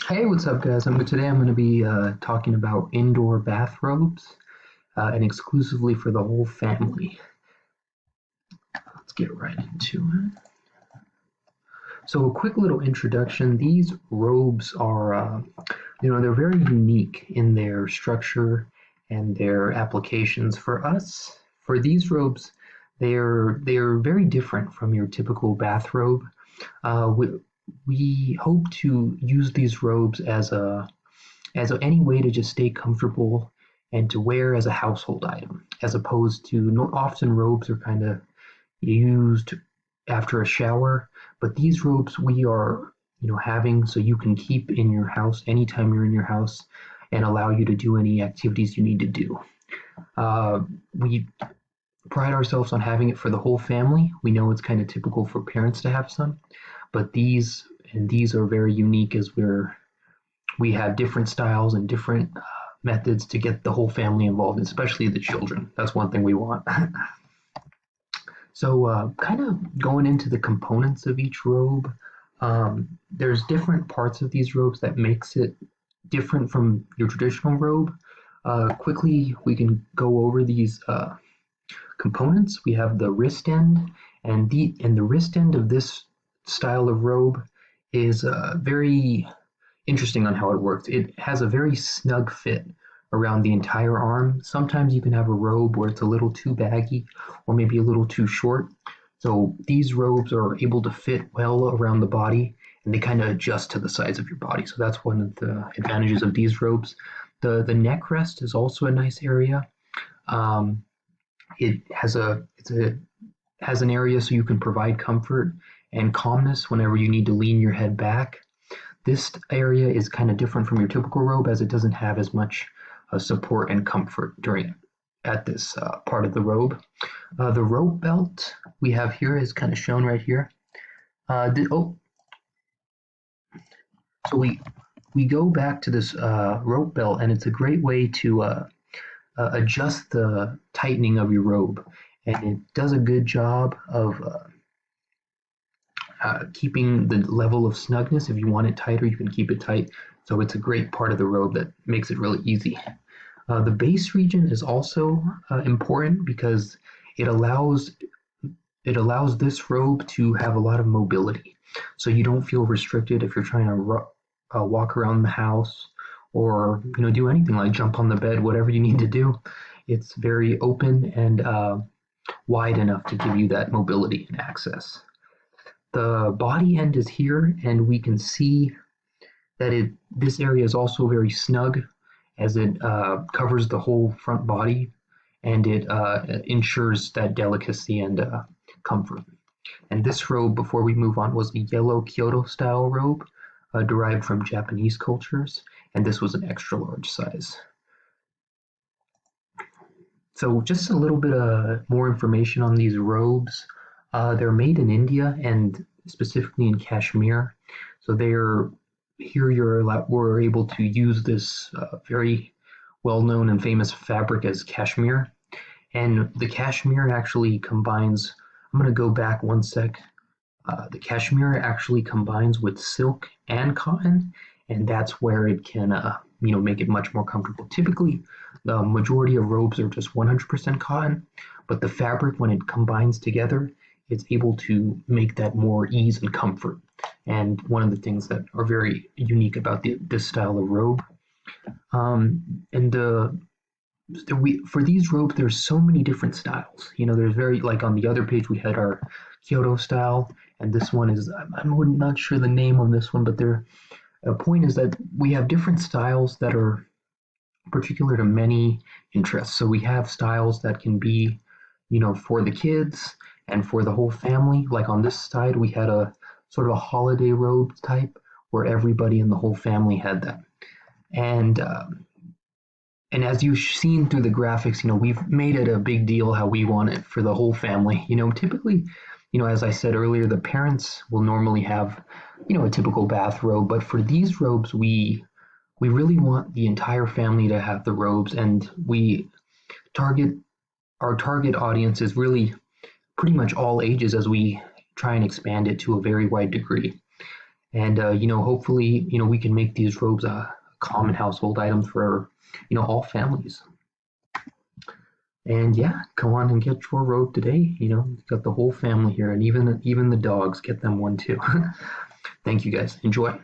Hey, what's up, guys? Today I'm going to be talking about indoor bathrobes and exclusively for the whole family. Let's get right into it. So, a quick little introduction. These robes are, they're very unique in their structure and their applications. For us, for these robes, they're very different from your typical bathrobe. We hope to use these robes any way to just stay comfortable and to wear as a household item, as opposed to often robes are kind of used after a shower, but these robes we are having so you can keep in your house anytime you're in your house and allow you to do any activities you need to do. We pride ourselves on having it for the whole family. We know it's kind of typical for parents to have some, but these are very unique as we have different styles and different methods to get the whole family involved, especially the children. That's one thing we want. So, kind of going into the components of each robe, there's different parts of these robes that makes it different from your traditional robe. Quickly, we can go over these components. We have the wrist end, and the wrist end of this style of robe is very interesting on how it works. It has a very snug fit around the entire arm. Sometimes you can have a robe where it's a little too baggy or maybe a little too short. So these robes are able to fit well around the body and they kind of adjust to the size of your body. So that's one of the advantages of these robes. The neck rest is also a nice area. Um, it has an area so you can provide comfort and calmness whenever you need to lean your head back. This area is kind of different from your typical robe as it doesn't have as much support and comfort during at this part of the robe. The rope belt we have here is kind of shown right here. Oh, so we go back to this rope belt, and it's a great way to adjust the tightening of your robe, and it does a good job of keeping the level of snugness. If you want it tighter, you can keep it tight. So it's a great part of the robe that makes it really easy. The base region is also important because it allows this robe to have a lot of mobility. So you don't feel restricted if you're trying to walk around the house or do anything like jump on the bed, whatever you need to do. It's very open and wide enough to give you that mobility and access. The body end is here, and we can see that this area is also very snug as it covers the whole front body and it ensures that delicacy and comfort. And this robe, before we move on, was a yellow Kyoto style robe derived from Japanese cultures, and this was an extra large size. So just a little bit more information on these robes. They're made in India and specifically in Kashmir. So they're here. We're able to use this very well-known and famous fabric as cashmere, and the cashmere actually combines. I'm going to go back one sec. The cashmere actually combines with silk and cotton, and that's where it can make it much more comfortable. Typically, the majority of robes are just 100% cotton, but the fabric, when it combines together, it's able to make that more ease and comfort. And one of the things that are very unique about this style of robe. And for these robes, there's so many different styles. There's very, like on the other page, we had our Kyoto style, and this one is, I'm not sure the name on this one, but the point is that we have different styles that are particular to many interests. So we have styles that can be, for the kids and for the whole family. Like on this side, we had a sort of a holiday robe type where everybody in the whole family had that. And as you've seen through the graphics, we've made it a big deal how we want it for the whole family. Typically, as I said earlier, the parents will normally have, a typical bathrobe, but for these robes, we really want the entire family to have the robes, and our target audience is really pretty much all ages as we try and expand it to a very wide degree. And hopefully, we can make these robes a common household item for all families. And yeah, come on and get your robe today. You've got the whole family here, and even the dogs, get them one too. Thank you guys. Enjoy.